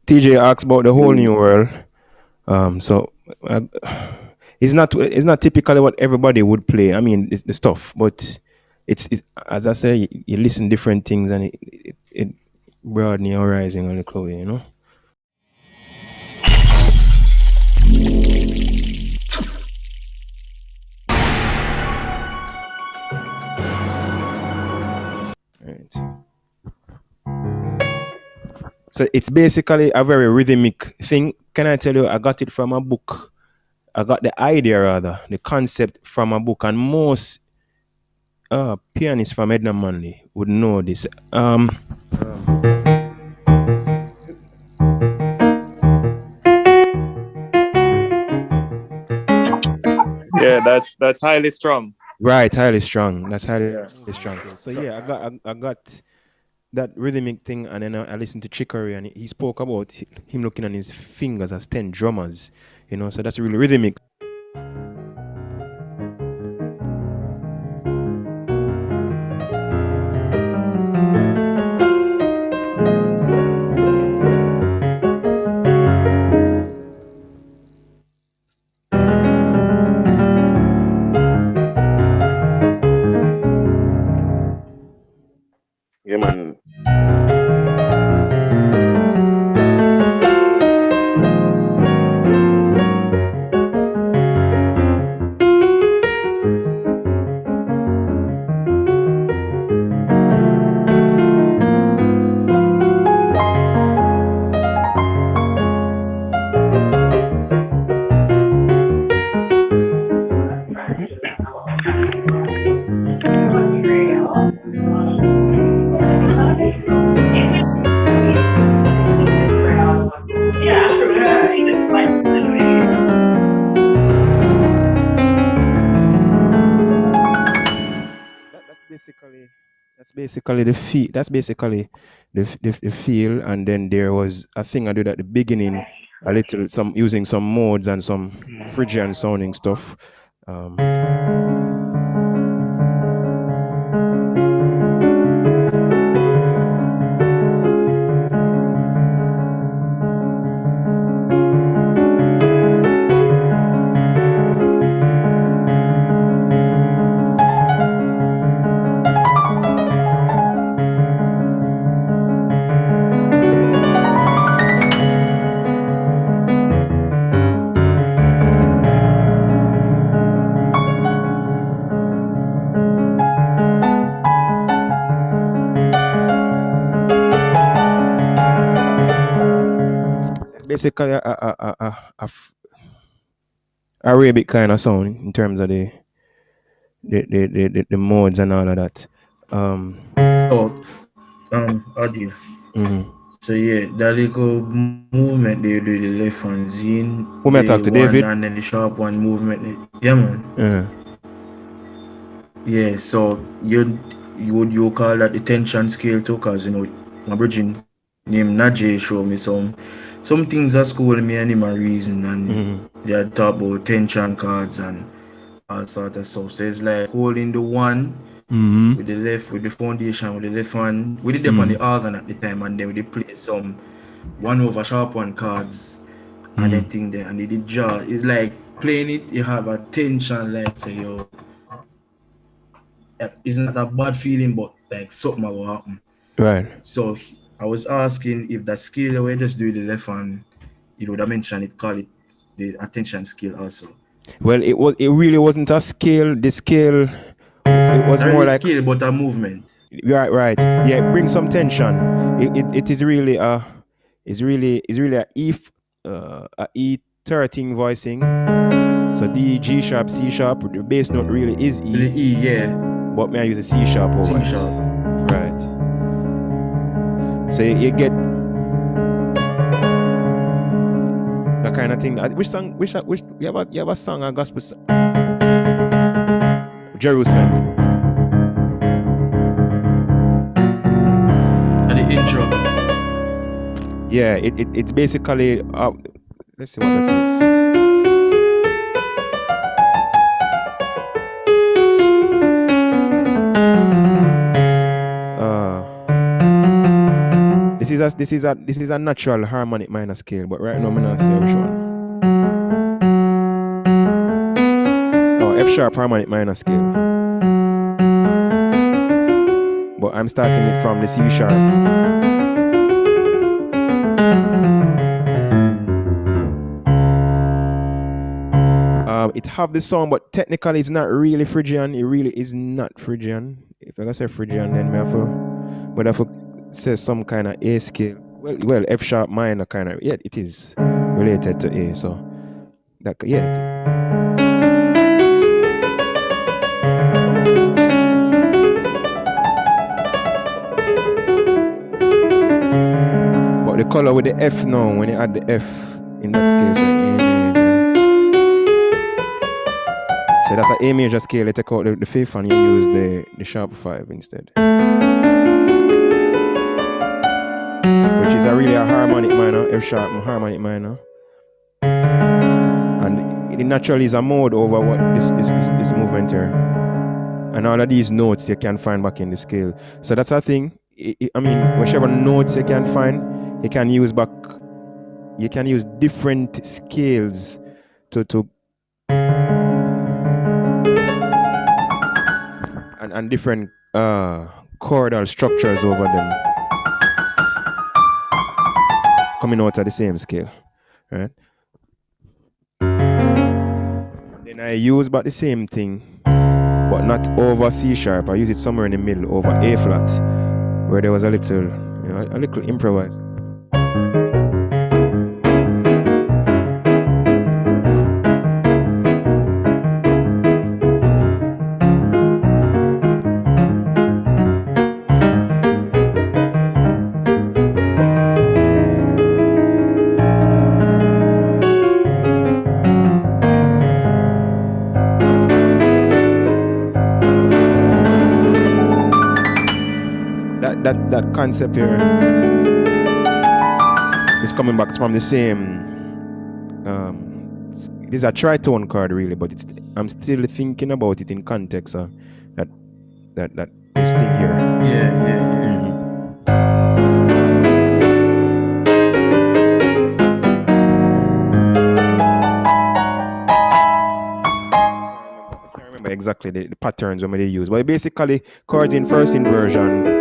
TJ asks about the whole new world. So uh, it's not typically what everybody would play. I mean, it's the stuff, but it's as I say, you listen different things and it broaden your horizon on the club, you know. Right. So it's basically a very rhythmic thing. Can I tell you? I got it from a book. I got the idea rather, the concept from a book, and most pianists from Edna Manley would know this. Yeah, that's highly strong. Right, highly strong. That's highly Yeah. strong thing. So So yeah, I got that rhythmic thing, and then I listened to Chicory, and he spoke about him looking on his fingers as 10 drummers. So that's really rhythmic. Yeah, man. That's basically the feel. That's basically the feel, and then there was a thing I did at the beginning, a little some using some modes and some Phrygian sounding stuff. Um, it's basically Arabic kind of sound in terms of the modes and all of that. Um, So, audio. mhm. So yeah, that little movement they do the left hand in Who may I the talk to? one David? and then the sharp one movement. Yeah, man. Uh, Yeah. So you call that the tension scale too, cause my brother named Najee show me some things at school me and him a reason and mhm. they had talk about tension cards and all sort of stuff. So it's like holding the one Mhm. with the left with the foundation with the left hand. We did up on the Mhm. organ at the time and then we did play some one over sharp one cards and then Mhm. thing there and they did draw. It's like playing it, you have a tension like say yo it's not a bad feeling but like something will happen. Right. So I was asking if that skill we just do the left hand, it would have mentioned it, call it the attention skill also. Well, it really wasn't a scale. The scale, it was Not more really like skill but a movement. right, right. Yeah, bring some tension. It is really a E13 voicing. So D, G sharp, C sharp. The bass note really is Really E, E, yeah. but may I use a C sharp over C it. sharp. Right. So you get that kind of thing. Which song? Which you have a song, a gospel song? Jerusalem. And the intro. Yeah, it's basically let's see what that is. This is a natural harmonic minor scale, but right now I'm not say which one. Oh, F sharp harmonic minor scale. But I'm starting it from the C sharp. It have the sound, but technically it's not really Phrygian. It really is not Phrygian. If I gotta say Phrygian, then I have to, but I have to say some kind of A scale. Well, F sharp minor kind of. Yeah, it is related to A. So that yeah. It is. But the color with the F now, when you add the F in that scale, so A major. So that's an A major scale. You take out the fifth and you use the sharp 5 instead. Which is really a harmonic minor, F sharp harmonic minor. And it naturally is a mode over what this movement here. And all of these notes you can find back in the scale. So that's a thing. I mean, whichever notes you can find, you can use back. You can use different scales to and different chordal structures over them coming out of the same scale, right? Then I use about the same thing, but not over C sharp. I use it somewhere in the middle, over A flat, where there was a little improvise. That concept here is coming back from the same. It is a tritone chord really, but I'm still thinking about it in context. That this thing here. Yeah. I can't remember exactly the patterns when they use, but basically chords in first inversion.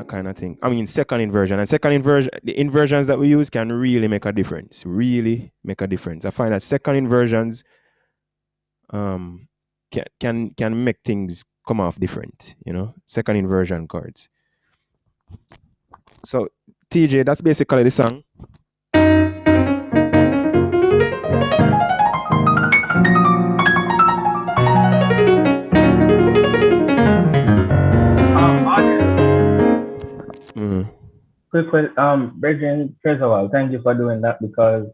Kind of thing. I mean, second inversion, the inversions that we use can really make a difference. Really make a difference. I find that second inversions can make things come off different. Second inversion chords. So TJ, that's basically the song. Quick, Brethren, first of all, thank you for doing that, because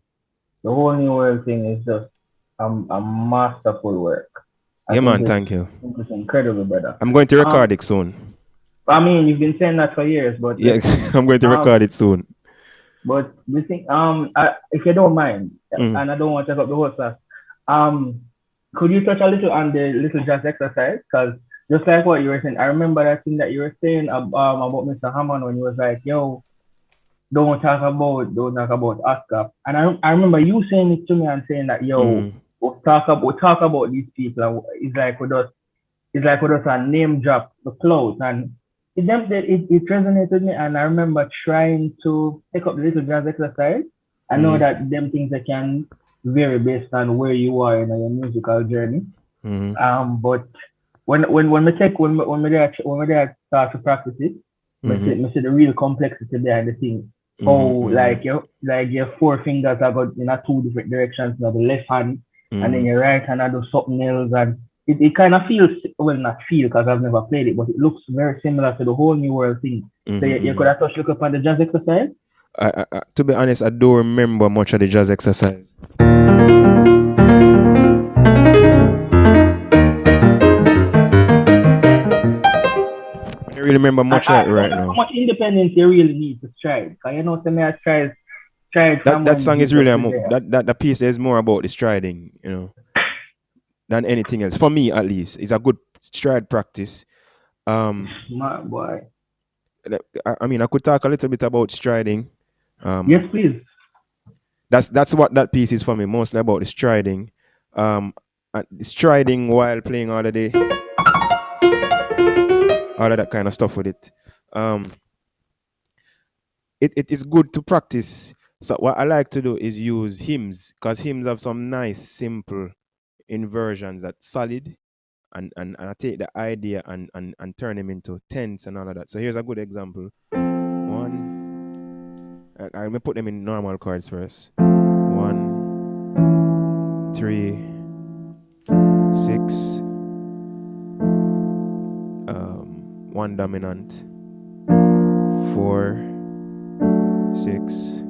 the whole New World thing is just a masterful work. Yeah, man, thank you. It's incredible, brother. I'm going to record it soon. I mean, you've been saying that for years, but yeah, I'm going to record it soon. But the thing, if you don't mind, and I don't want to take up the whole class, could you touch a little on the little jazz exercise? Because just like what you were saying, I remember that thing that you were saying about Mr. Hammond when he was like, "Yo, don't talk about Oscar." And I remember you saying it to me and saying that, "Yo, we'll talk about these people." And it's like with us a name drop the clothes, and it resonated with me. And I remember trying to take up the little jazz exercise. I know that them things that can vary based on where you are in your musical journey. But when we start to practice it, we see the real complexity behind the thing. How like your four fingers are got in two different directions. You know, the left hand and then your right hand do something else, and it kind of feels, well, not feel because I've never played it, but it looks very similar to the whole New World thing. So you could have touched look upon the jazz exercise. To be honest, I don't remember much of the jazz exercise. I don't really remember much of it right now. How much independence you really need to stride? Because you know, I tried. That song is really that piece is more about the striding, than anything else. For me, at least, it's a good stride practice. Smart boy. I mean, I could talk a little bit about striding. Yes, please. That's what that piece is for me, mostly about the striding. Striding while playing all of that kind of stuff with it. It is good to practice. So what I like to do is use hymns, because hymns have some nice, simple inversions that's solid. And I take the idea and turn them into tenths and all of that. So here's a good example. I'm gonna put them in normal chords first. 1, 3, 6, 1 dominant, 4, 6,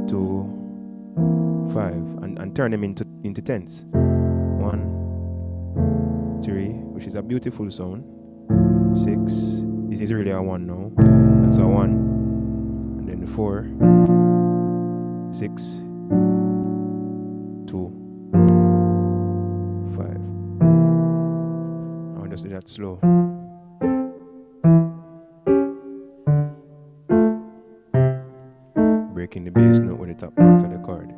2, 5, and turn them into tenths. 1, 3, which is a beautiful sound. 6, this is really a 1 now. That's a 1, and then 4, 6, 2, 5. I'll just do that slow. Breaking the bass note with the top part of the chord.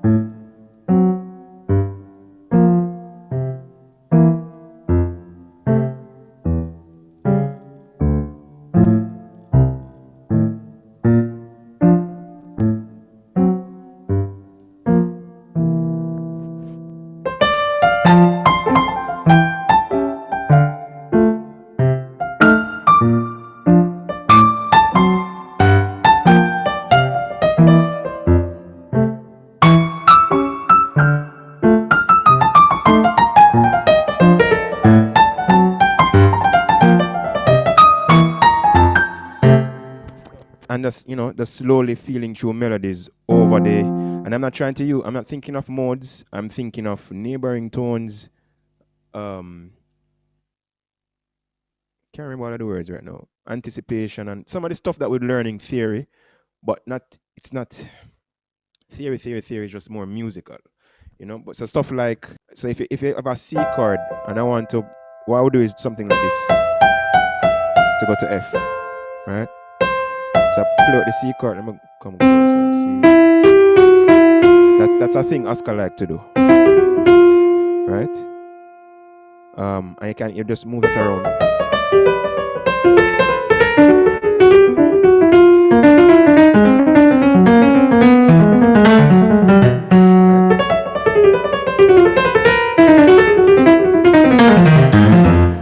And just, just slowly feeling through melodies over there. And I'm not thinking of modes, I'm thinking of neighboring tones. Can't remember all of the words right now. Anticipation and some of the stuff that we're learning theory, but it's not theory is just more musical. But so stuff like, so if you have a C chord and I want to, what I would do is something like this to go to F, right? So I play with the C chord. Let me come closer. See, that's a thing Oscar like to do, right? And you just move it around.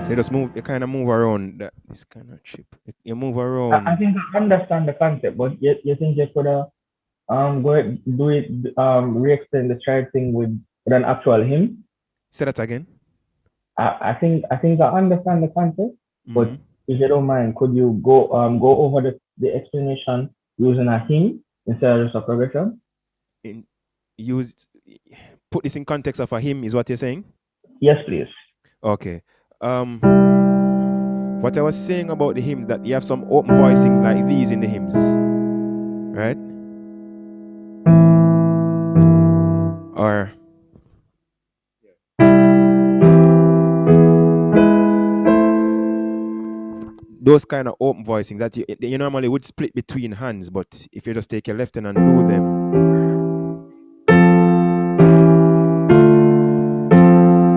So you just move. You kind of move around this kind of chip. You move around. I think I understand the concept, but you think you could re-explain the stride thing with an actual hymn? Say that again. I think I understand the concept, but if you don't mind, could you go over the explanation using a hymn instead of just a progression? Put this in context of a hymn is what you're saying? Yes, please. Okay. What I was saying about the hymns, that you have some open voicings like these in the hymns, right? Or those kind of open voicings that you normally would split between hands, but if you just take your left hand and do them.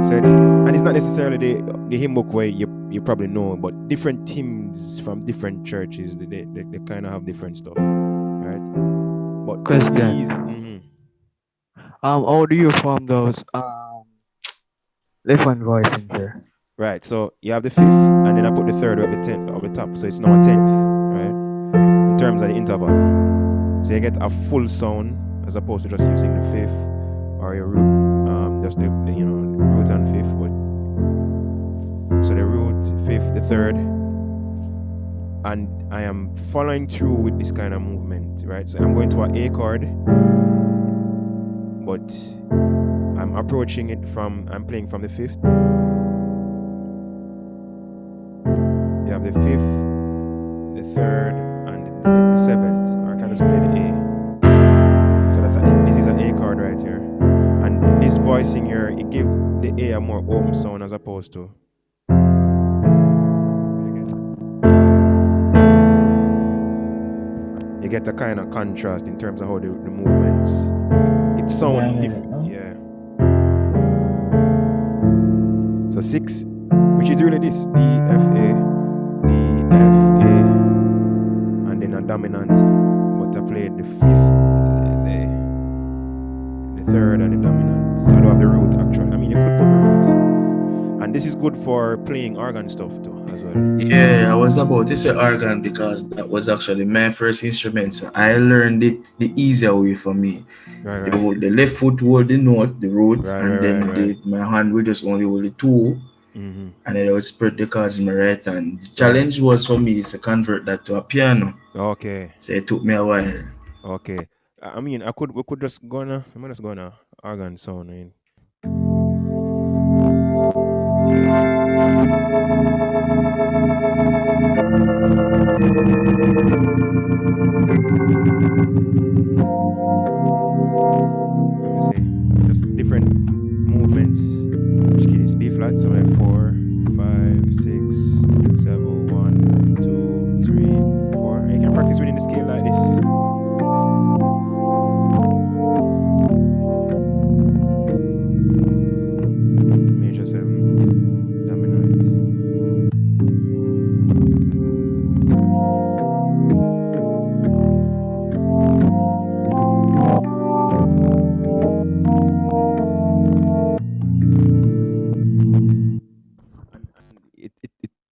So, and it's not necessarily the hymn book where you probably know, but different hymns from different churches, they kind of have different stuff, right? But Question. these, how do you form those left hand voicings there? Right, so you have the fifth, and then I put the third at the 10th of the top, so it's now a 10th, right? In terms of the interval. So you get a full sound as opposed to just using the fifth or your root, just the root and fifth. But so the root, fifth, the third, and I am following through with this kind of movement, right? So I'm going to an A chord, but I'm approaching it I'm playing from the fifth. You have the fifth, the third, and the seventh, or I can just play the A. So this is an A chord right here. And this voicing here, it gives the A a more open sound as opposed to. get a kind of contrast in terms of how the movements. It sound different. Yeah. So 6, which is really this D F A, and then a dominant. But I played the 5th, the 3rd, and the dominant. I don't have the root actually. I mean, you could put the root. And this is good for playing organ stuff too, as well. Yeah, I was about to say organ because that was actually my first instrument. So I learned it the easier way for me. Right. The left foot hold the note, the root, Right, and then my hand will just only hold the 2. And then I would spread the cards in my right hand. The challenge was for me is to convert that to a piano. Okay. So it took me a while. Okay. I mean, we could just go on I'm just going to organ sound. I mean. Let me see. Just different movements. Which key is B flat? So like 4, 5, 6, 7, 1, 2, 3, 4. And you can practice within the scale like this. Major 7, dominant.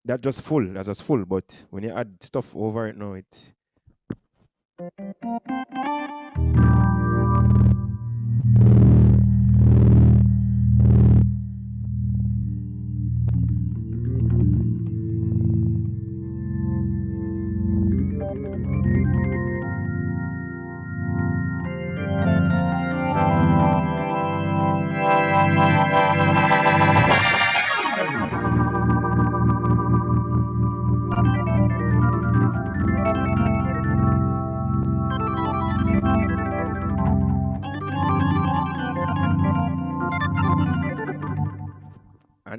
That's just full, but when you add stuff over it now, it.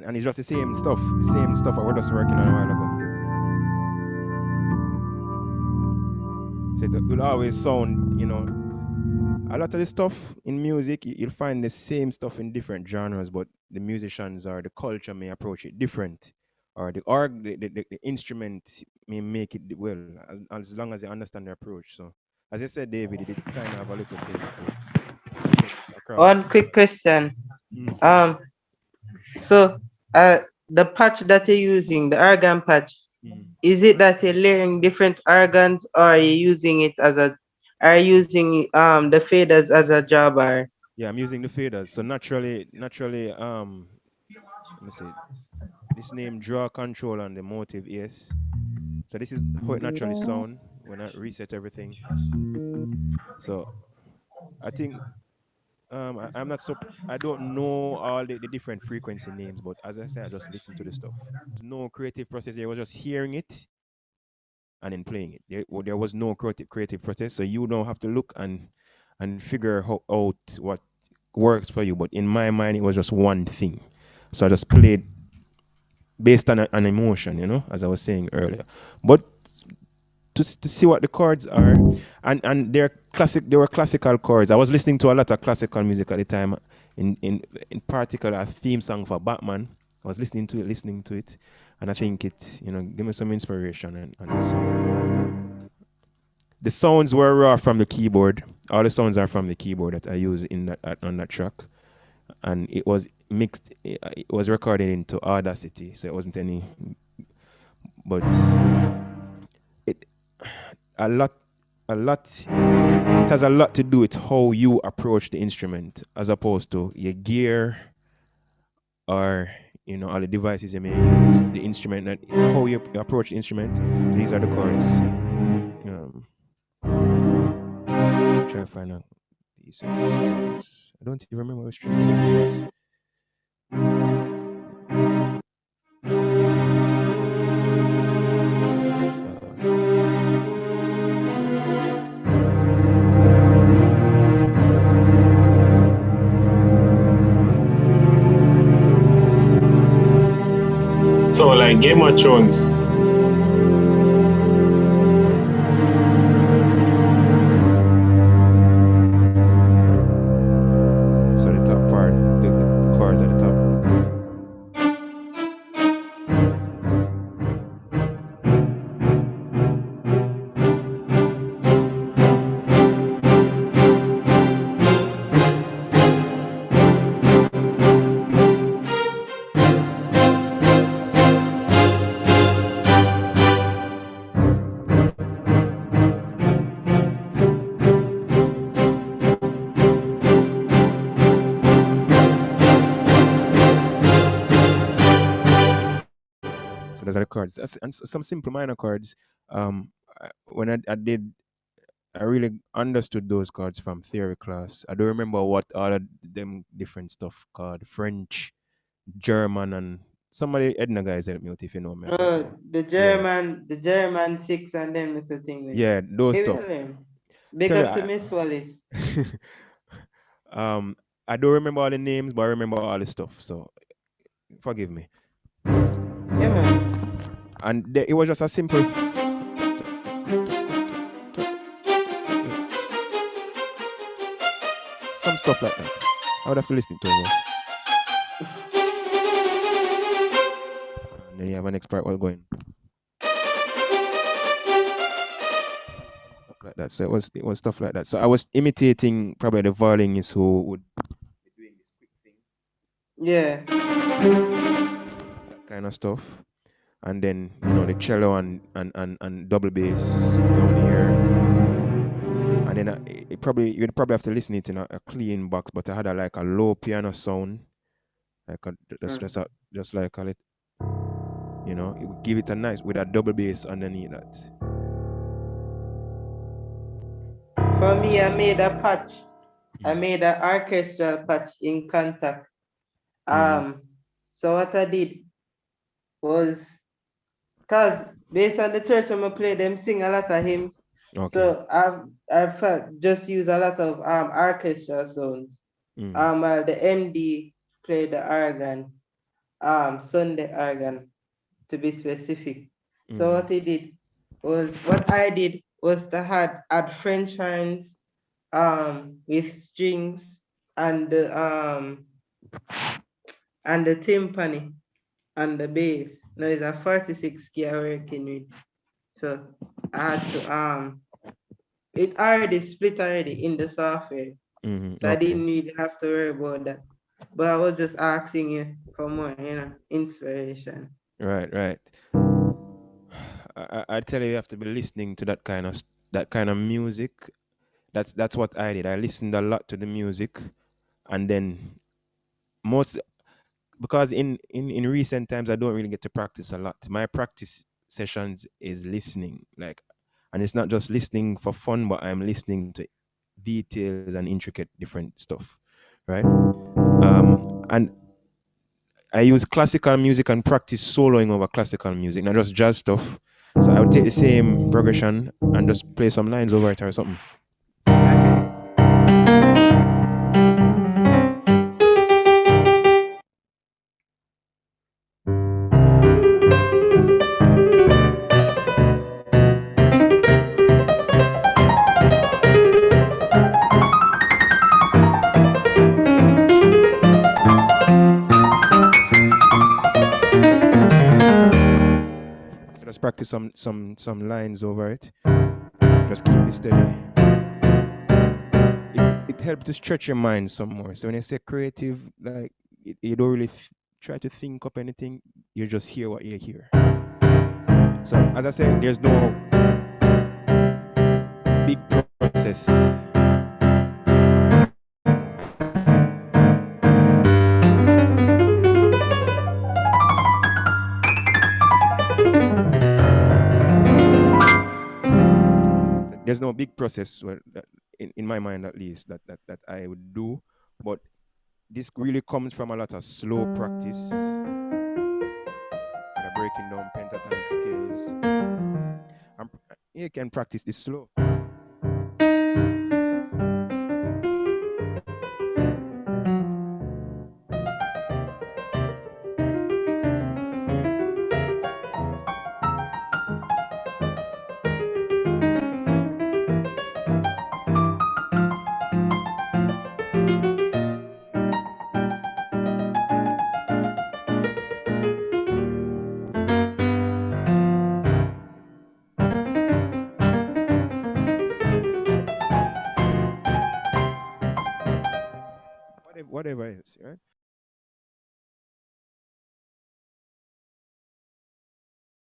And it's just the same stuff I was just working on a while ago. So it will always sound, a lot of the stuff in music, you'll find the same stuff in different genres, but the musicians or the culture may approach it different. Or the instrument may make it well, as long as they understand the approach. So, as I said, David, it kind of have a little thing to get it across. One quick question. So, the patch that you're using, the organ patch, is it that you're layering different organs, or are you using it are you using the faders as a jawbar? Yeah, I'm using the faders. So naturally, let me see. This name draw control on the motive, yes. So this is how it naturally sound when I reset everything. So I think I'm not so I don't know all the different frequency names, but as I said, I just listen to the stuff. There's no creative process. There was just hearing it and then playing it. There was no creative process. So you don't have to look and figure out what works for you. But in my mind, it was just one thing. So I just played based on an emotion, as I was saying earlier. But to see what the chords are, and they were classical chords. I was listening to a lot of classical music at the time. In particular, a theme song for Batman. I was listening to it, and I think it, gave me some inspiration. And so the sounds were raw from the keyboard. All the sounds are from the keyboard that I use on that track, and it was mixed. It was recorded into Audacity, so it wasn't any. But it it has a lot to do with how you approach the instrument as opposed to your gear or all the devices you may use. The instrument, how you approach the instrument. These are the chords. Try to find out these strings. I don't even remember what strings I use. So like Game of Thrones. Those are the chords. And some simple minor chords. When I did, I really understood those chords from theory class. I don't remember what all of them different stuff called French, German, and somebody Edna guys help me out if you know me. I think. Yeah, The German six and them little thing there. yeah, those He stuff. will learn. Big Tell you, up to Miss Wallace. um, I don't remember all the names, but I remember all the stuff. So forgive me. Yeah, man. And it was just a simple some stuff like that. I would have to listen to it. And then you have an expert while going. Stuff like that. So it was stuff like that. So I was imitating probably the violinist who would be doing this quick thing. Yeah. That kind of stuff. And then, the cello and double bass down here. And then you'd probably have to listen it in a clean box, but I had like a low piano sound. Like just like a it would give it a nice with a double bass underneath that. For me, I made a patch. I made an orchestral patch in Contact. So what I did was, cause based on the church I'm gonna play, them sing a lot of hymns. Okay. So I've just use a lot of orchestral sounds. While the MD played the organ, Sunday organ to be specific. So what I did was to add French horns with strings and the timpani and the bass. Now it's a 46 key I'm working with. So I had to it already split already in the software. So I didn't really have to worry about that. But I was just asking you for more, inspiration. Right. I tell you have to be listening to that kind of music. That's what I did. I listened a lot to the music, and then because in recent times I don't really get to practice a lot. My practice sessions is listening, and it's not just listening for fun, but I'm listening to details and intricate different stuff, right? And I use classical music and practice soloing over classical music, not just jazz stuff. So I would take the same progression and just play some lines over it or something. So just practice some lines over it. Just keep it steady. It helps to stretch your mind some more. So when I say creative, like you don't really try to think up anything. You just hear what you hear. So as I said, there's no big process. There's no big process in my mind, at least, that I would do, but this really comes from a lot of slow practice, breaking down pentatonic scales. And you can practice this slow. Whatever it is, right?